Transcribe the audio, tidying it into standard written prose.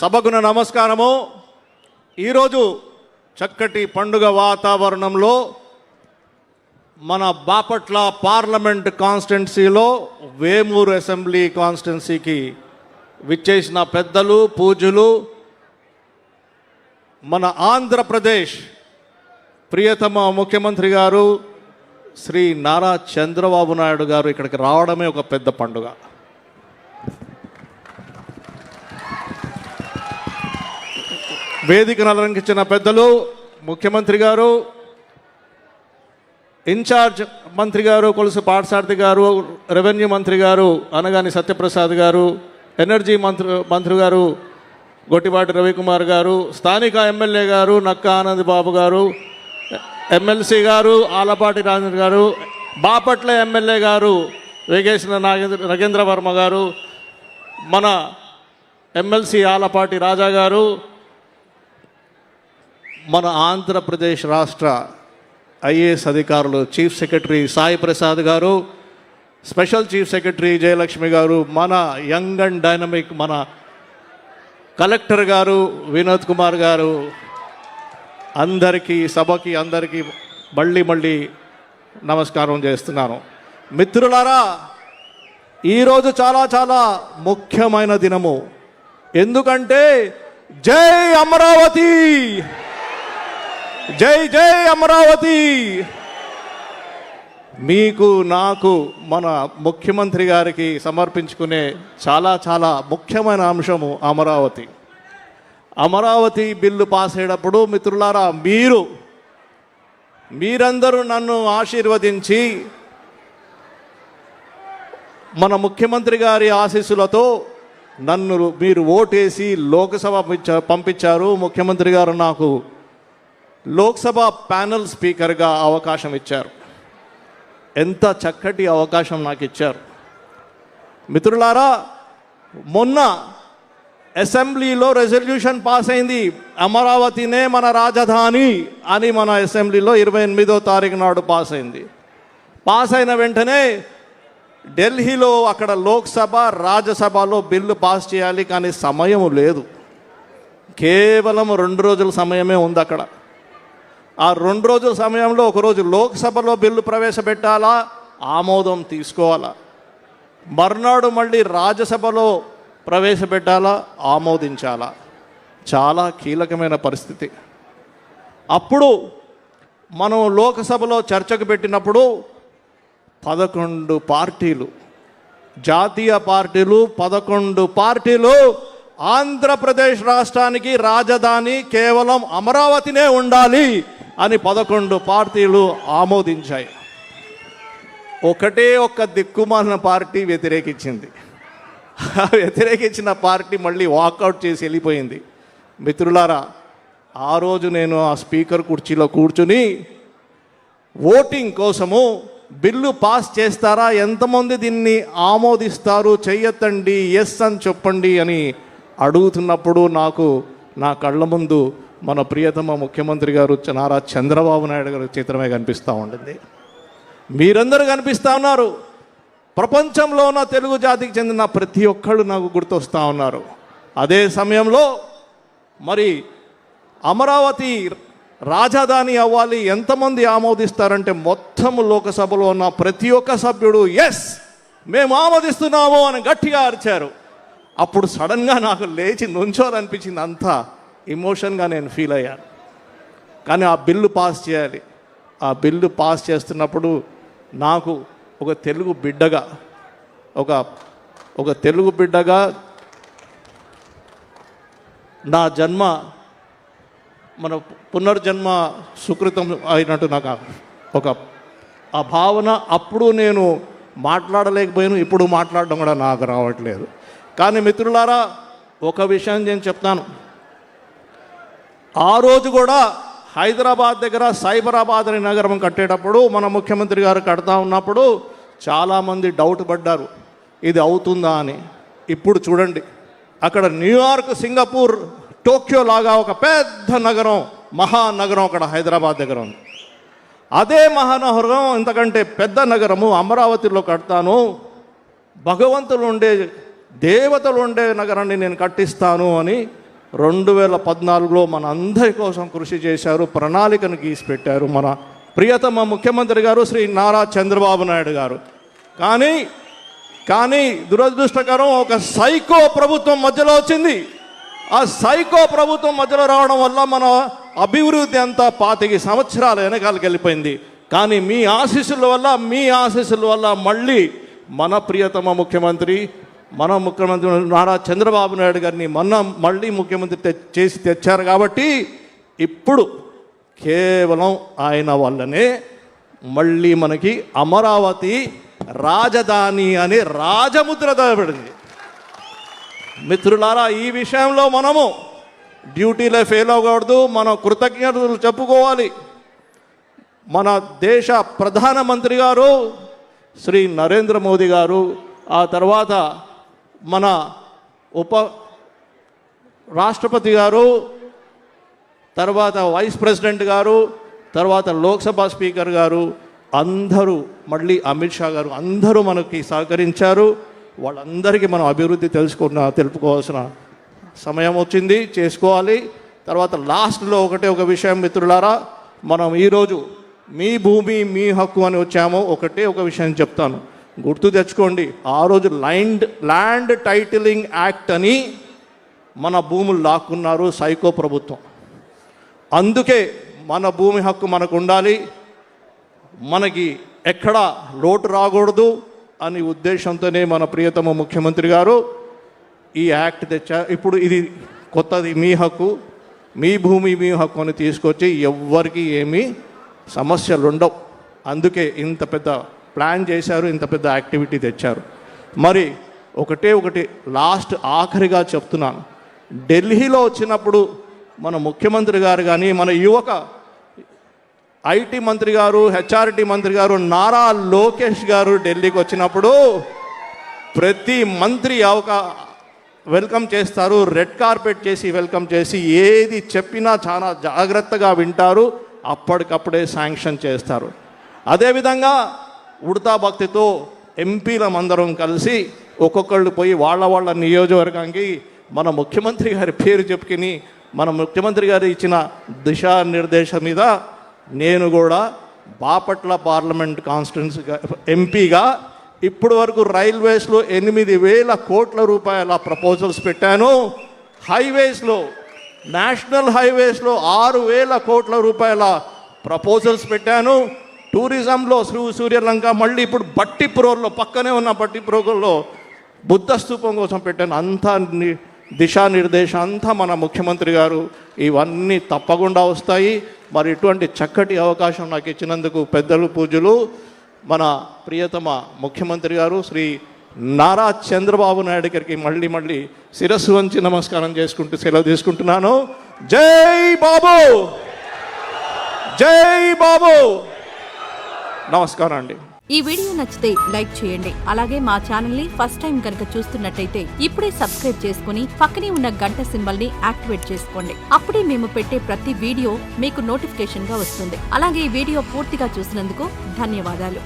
సభకున నమస్కారము. ఈరోజు చక్కటి పండుగ వాతావరణంలో మన బాపట్ల పార్లమెంట్ కాన్స్టిట్యున్సీలో వేమూరు అసెంబ్లీ కాన్స్టిట్యున్సీకి విచ్చేసిన పెద్దలు, పూజలు, మన ఆంధ్రప్రదేశ్ ప్రియతమ ముఖ్యమంత్రి గారు శ్రీ నారా చంద్రబాబు నాయుడు గారు ఇక్కడికి రావడమే ఒక పెద్ద పండుగ. వేదికను అలంకరించిన పెద్దలు, ముఖ్యమంత్రి గారు, ఇన్ఛార్జ్ మంత్రి గారు కొలుసు పాఠశారథి గారు, రెవెన్యూ మంత్రి గారు అనగాని సత్యప్రసాద్ గారు, ఎనర్జీ మంత్రి గారు గొట్టిపాటి రవికుమార్ గారు, స్థానిక ఎమ్మెల్యే గారు నక్క ఆనంద్ బాబు గారు, ఎమ్మెల్సీ గారు ఆలపాటి రాజేంద్ర గారు, బాపట్ల ఎమ్మెల్యే గారు వేగేసిన నగేంద్ర వర్మ గారు, మన ఎమ్మెల్సీ ఆలపాటి రాజా గారు, మన ఆంధ్రప్రదేశ్ రాష్ట్ర ఐఏఎస్ అధికారులు చీఫ్ సెక్రటరీ సాయి ప్రసాద్ గారు, స్పెషల్ చీఫ్ సెక్రటరీ జయలక్ష్మి గారు, మన యంగ్ అండ్ డైనమిక్ మన కలెక్టర్ గారు వినోద్ కుమార్ గారు, అందరికీ సభకి అందరికీ మళ్ళీ నమస్కారం చేస్తున్నాను. మిత్రులారా, ఈరోజు చాలా ముఖ్యమైన దినము. ఎందుకంటే జై అమరావతి, జై జై అమరావతి. మీకు నాకు మన ముఖ్యమంత్రి గారికి సమర్పించుకునే చాలా ముఖ్యమైన అంశము అమరావతి. అమరావతి బిల్లు పాస్ అయ్యేటప్పుడు మిత్రులారా, మీరందరూ నన్ను ఆశీర్వదించి మన ముఖ్యమంత్రి గారి ఆశీస్సులతో మీరు ఓటేసి లోక్సభ పంపించారు. ముఖ్యమంత్రి గారు నాకు లోక్సభ ప్యానెల్ స్పీకర్గా అవకాశం ఇచ్చారు. ఎంత చక్కటి అవకాశం నాకు ఇచ్చారు. మిత్రులారా, మొన్న అసెంబ్లీలో రెజల్యూషన్ పాస్ అయింది, అమరావతినే మన రాజధాని అని. మన అసెంబ్లీలో 28వ తారీఖు నాడు పాస్ అయింది. పాస్ అయిన వెంటనే ఢిల్లీలో అక్కడ లోక్సభ, రాజ్యసభలో బిల్లు పాస్ చేయాలి, కానీ సమయం లేదు. కేవలం 2 రోజుల సమయమే ఉంది అక్కడ. ఆ 2 రోజుల సమయంలో ఒకరోజు లోక్సభలో బిల్లు ప్రవేశపెట్టాలా, ఆమోదం తీసుకోవాలా, మర్నాడు మళ్ళీ రాజ్యసభలో ప్రవేశపెట్టాలా, ఆమోదించాలా. చాలా కీలకమైన పరిస్థితి. అప్పుడు మనం లోక్సభలో చర్చకు పెట్టినప్పుడు 11 పార్టీలు, జాతీయ పార్టీలు 11 పార్టీలు ఆంధ్రప్రదేశ్ రాష్ట్రానికి రాజధాని కేవలం అమరావతినే ఉండాలి అని 11 పార్టీలు ఆమోదించాయి. ఒక్క దిక్కుమాలిన పార్టీ వ్యతిరేకించింది. వ్యతిరేకించిన పార్టీ మళ్ళీ వాకౌట్ చేసి వెళ్ళిపోయింది. మిత్రులారా, ఆ రోజు నేను ఆ స్పీకర్ కుర్చీలో కూర్చుని ఓటింగ్ కోసము బిల్లు పాస్ చేస్తారా, ఎంతమంది దీన్ని ఆమోదిస్తారు, చెయ్యొద్దండి, ఎస్ అని చెప్పండి అని అడుగుతున్నప్పుడు నాకు నా కళ్ళ ముందు మన ప్రియతమ ముఖ్యమంత్రి గారు నారా చంద్రబాబు నాయుడు గారి చిత్రమే కనిపిస్తూ ఉంటుంది. మీరందరూ కనిపిస్తూ ఉన్నారు. ప్రపంచంలో ఉన్న తెలుగు జాతికి చెందిన ప్రతి ఒక్కళ్ళు నాకు గుర్తొస్తూ ఉన్నారు. అదే సమయంలో మరి అమరావతి రాజధాని అవ్వాలి, ఎంతమంది ఆమోదిస్తారంటే మొత్తం లోకసభలో ఉన్న ప్రతి ఒక్క సభ్యుడు ఎస్ మేము ఆమోదిస్తున్నాము అని గట్టిగా అరిచారు. అప్పుడు సడన్గా నాకు లేచి నుంచోవాలనిపించింది. అంతా ఎమోషన్గా నేను ఫీల్ అయ్యాను. కానీ ఆ బిల్లు పాస్ చేయాలి. ఆ బిల్లు పాస్ చేస్తున్నప్పుడు నాకు ఒక తెలుగు బిడ్డగా నా జన్మ, మన పునర్జన్మ సుకృతం అయినట్టు నాకు ఆ భావన. అప్పుడు నేను మాట్లాడలేకపోయాను, ఇప్పుడు మాట్లాడడం కూడా నాకు రావట్లేదు. కానీ మిత్రులారా, ఒక విషయం నేను చెప్తాను. ఆ రోజు కూడా హైదరాబాద్ దగ్గర సైబరాబాద్ అనే నగరం కట్టేటప్పుడు మన ముఖ్యమంత్రి గారు కడతా ఉన్నప్పుడు చాలామంది డౌట్ పడ్డారు, ఇది అవుతుందా అని. ఇప్పుడు చూడండి, అక్కడ న్యూయార్క్, సింగపూర్, టోక్యో లాగా ఒక పెద్ద నగరం, మహానగరం అక్కడ హైదరాబాద్ దగ్గర ఉంది. అదే మహానగరం, ఇంతకంటే పెద్ద నగరము అమరావతిలో కడతాను, భగవంతులు ఉండే, దేవతలు ఉండే నగరాన్ని నేను కట్టిస్తాను అని 2014లో మన అందరి కోసం కృషి చేశారు, ప్రణాళికను గీసి పెట్టారు మన ప్రియతమ ముఖ్యమంత్రి గారు శ్రీ నారా చంద్రబాబు నాయుడు గారు. కానీ దురదృష్టకరం, ఒక సైకో ప్రభుత్వం మధ్యలో వచ్చింది. ఆ సైకో ప్రభుత్వం మధ్యలో రావడం వల్ల మన అభివృద్ధి అంతా 25 సంవత్సరాల వెనకాలకి వెళ్ళిపోయింది. కానీ మీ ఆశీస్సుల వల్ల మళ్ళీ మన ప్రియతమ ముఖ్యమంత్రి నారా చంద్రబాబు నాయుడు గారిని మళ్ళీ ముఖ్యమంత్రి చేసి తెచ్చారు. కాబట్టి ఇప్పుడు కేవలం ఆయన వల్లనే మళ్ళీ మనకి అమరావతి రాజధాని అనే రాజముద్ర తేబడింది. మిత్రులారా, ఈ విషయంలో మనము డ్యూటీలో ఫెయిల్ అవ్వకూడదు, మనం కృతజ్ఞతలు చెప్పుకోవాలి. మన దేశ ప్రధానమంత్రి గారు శ్రీ నరేంద్ర మోదీ గారు, ఆ తర్వాత మన రాష్ట్రపతి గారు, తర్వాత వైస్ ప్రెసిడెంట్ గారు, తర్వాత లోక్సభ స్పీకర్ గారు, అందరూ మళ్ళీ అమిత్ షా గారు అందరూ మనకి సహకరించారు. వాళ్ళందరికీ మనం అభివృద్ధి తెలుపుకోవాల్సిన సమయం వచ్చింది, చేసుకోవాలి. తర్వాత లాస్ట్లో ఒక విషయం మిత్రులారా, మనం ఈరోజు మీ భూమి మీ హక్కు అని వచ్చాము. ఒక విషయం చెప్తాను, గుర్తు తెచ్చుకోండి. ఆ రోజు ల్యాండ్ టైటిలింగ్ యాక్ట్ అని మన భూములు లాక్కున్నారు సైకో ప్రభుత్వం. అందుకే మన భూమి హక్కు మనకు ఉండాలి, మనకి ఎక్కడా లోటు రాకూడదు అని ఉద్దేశంతోనే మన ప్రియతమ ముఖ్యమంత్రి గారు ఈ యాక్ట్ తెచ్చారు. ఇప్పుడు ఇది కొత్తది, మీ హక్కు మీ భూమి మీ హక్కు అని తీసుకొచ్చి ఎవ్వరికి ఏమీ సమస్యలు ఉండవు. అందుకే ఇంత పెద్ద ప్లాన్ చేశారు, ఇంత పెద్ద యాక్టివిటీ తెచ్చారు. మరి ఒకటి లాస్ట్ ఆఖరిగా చెప్తున్నాను, ఢిల్లీలో వచ్చినప్పుడు మన ముఖ్యమంత్రి గారు కానీ మన యువక ఐటీ మంత్రి గారు, హెచ్ఆర్టీ మంత్రి గారు నారా లోకేష్ గారు ఢిల్లీకి వచ్చినప్పుడు ప్రతి మంత్రి వెల్కమ్ చేస్తారు, రెడ్ కార్పెట్ చేసి వెల్కమ్ చేసి ఏది చెప్పినా చాలా జాగ్రత్తగా వింటారు, అప్పటికప్పుడే శాంక్షన్ చేస్తారు. అదేవిధంగా ఉడతా భక్తితో ఎంపీలమందరం కలిసి ఒక్కొక్కళ్ళు పోయి వాళ్ళ నియోజకవర్గానికి మన ముఖ్యమంత్రి గారి పేరు చెప్పుకుని మన ముఖ్యమంత్రి గారు ఇచ్చిన దిశానిర్దేశం మీద నేను కూడా బాపట్ల పార్లమెంట్ కాన్స్టిట్యున్సీగా ఎంపీగా ఇప్పటి వరకు రైల్వేస్లో 8,000 కోట్ల రూపాయల ప్రపోజల్స్ పెట్టాను. హైవేస్లో నేషనల్ హైవేస్లో 6,000 కోట్ల రూపాయల ప్రపోజల్స్ పెట్టాను. టూరిజంలో సూర్యలంక, మళ్ళీ ఇప్పుడు బట్టిప్రోల్లో పక్కనే ఉన్న బట్టిప్రోలో బుద్ధ స్తూపం కోసం పెట్టాను. అంతా దిశానిర్దేశం అంతా మన ముఖ్యమంత్రి గారు ఇవన్నీ తప్పకుండా వస్తాయి. మరి ఇటువంటి చక్కటి అవకాశం నాకు ఇచ్చినందుకు పెద్దలు పూజలు మన ప్రియతమ ముఖ్యమంత్రి గారు శ్రీ నారా చంద్రబాబు నాయుడు గారికి మళ్ళీ శిరస్సు వంచి నమస్కారం చేసుకుంటూ సెలవు తీసుకుంటున్నాను. జై బాబు, జై బాబు. నమస్కారం అండి. ఈ వీడియో నచ్చితే లైక్ చేయండి. అలాగే మా ఛానల్ ని ఫస్ట్ టైం కనుక చూస్తున్నట్టయితే ఇప్పుడే సబ్స్క్రైబ్ చేసుకుని పక్కనే ఉన్న గంట సింబల్ ని యాక్టివేట్ చేసుకోండి. అప్పుడే మేము పెట్టే ప్రతి వీడియో మీకు నోటిఫికేషన్ గా వస్తుంది. అలాగే ఈ వీడియో పూర్తిగా చూసినందుకు ధన్యవాదాలు.